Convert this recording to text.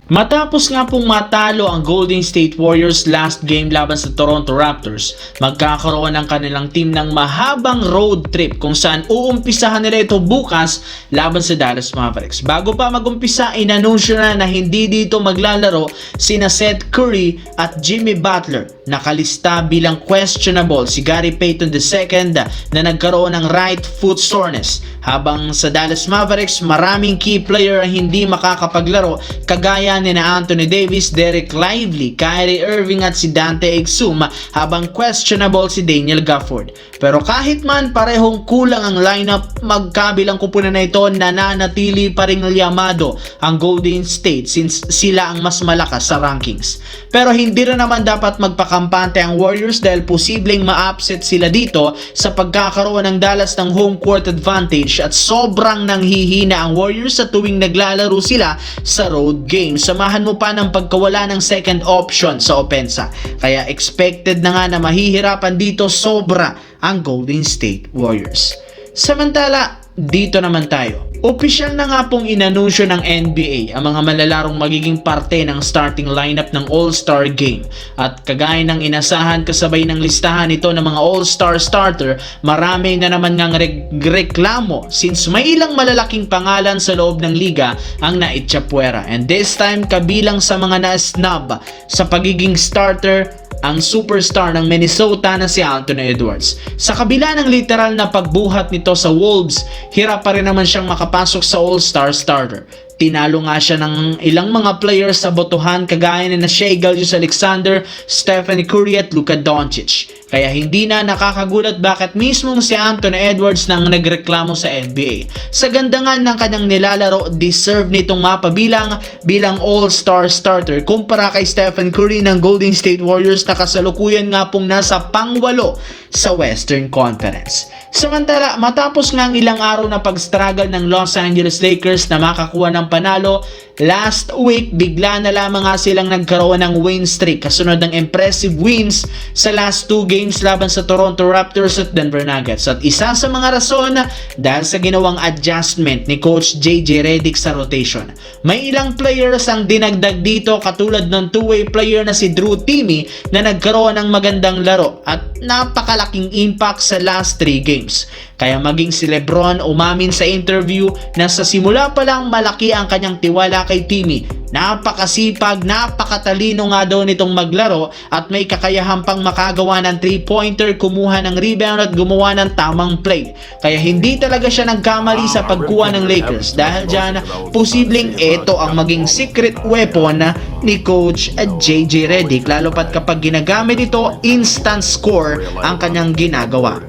Matapos nga pong matalo ang Golden State Warriors last game laban sa Toronto Raptors, magkakaroon ng kanilang team ng mahabang road trip kung saan uumpisahan nila ito bukas laban sa Dallas Mavericks. Bago pa magumpisa, inanunsyo na hindi dito maglalaro sina Seth Curry at Jimmy Butler. Nakalista bilang questionable si Gary Payton II na nagkaroon ng right foot soreness. Habang sa Dallas Mavericks, maraming key player ang hindi makakapaglaro kagaya ni Anthony Davis, Derek Lively, Kyrie Irving at si Dante Exum, habang questionable si Daniel Gafford. Pero kahit man parehong kulang ang lineup, magkabilang kupunan na ito, nananatili pa ring yamado ang Golden State since sila ang mas malakas sa rankings. Pero hindi rin naman dapat magpakampante ang Warriors dahil posibleng ma-upset sila dito sa pagkakaroon ng Dallas ng home court advantage at sobrang nanghihina ang Warriors sa tuwing naglalaro sila sa road games. Samahan mo pa ng pagkawala ng second option sa opensa. Kaya expected na nga na mahihirapan dito sobra ang Golden State Warriors. Samantala, dito naman tayo. Opisyal na nga pong inanunsyo ng NBA ang mga malalarong magiging parte ng starting lineup ng All-Star Game. At kagaya ng inasahan kasabay ng listahan ito ng mga All-Star starter, marami na naman ngang reklamo since may ilang malalaking pangalan sa loob ng liga ang naitsapuera. And this time, kabilang sa mga na-snub sa pagiging starter ang superstar ng Minnesota na si Anthony Edwards. Sa kabila ng literal na pagbuhat nito sa Wolves, hirap pa rin naman siyang makapasok sa All-Star starter. Tinalo nga siya ng ilang mga players sa botohan kagaya na Shai Gilgeous-Alexander, Stephen Curry at Luka Doncic. Kaya hindi na nakakagulat bakit mismong si Anthony Edwards nang nagreklamo sa NBA. Sa ganda nga ng kanyang nilalaro, deserve nitong mapabilang bilang All-Star starter kumpara kay Stephen Curry ng Golden State Warriors na kasalukuyan nga pong nasa pang-8 sa Western Conference. Samantala, matapos nga ang ilang araw na pag-struggle ng Los Angeles Lakers na makakuha ng panalo, last week bigla na lamang nga silang nagkaroon ng win streak kasunod ng impressive wins sa last 2 games laban sa Toronto Raptors at Denver Nuggets. At isa sa mga rason dahil sa ginawang adjustment ni Coach JJ Redick sa rotation. May ilang players ang dinagdag dito katulad ng two-way player na si Drew Timme na nagkaroon ng magandang laro at napakalaking impact sa last 3 games. Kaya maging si LeBron umamin sa interview na sa simula pa lang malaki ang kanyang tiwala kay Timme. Napakasipag, napakatalino nga daw nitong maglaro at may kakayahan pang makagawa ng 3-pointer, kumuha ng rebound at gumawa ng tamang play. Kaya hindi talaga siya nagkamali sa pagkuha ng Lakers dahil dyan posibleng ito ang maging secret weapon ni Coach JJ Redick lalo pat kapag ginagamit ito, instant score ang kanyang ginagawa.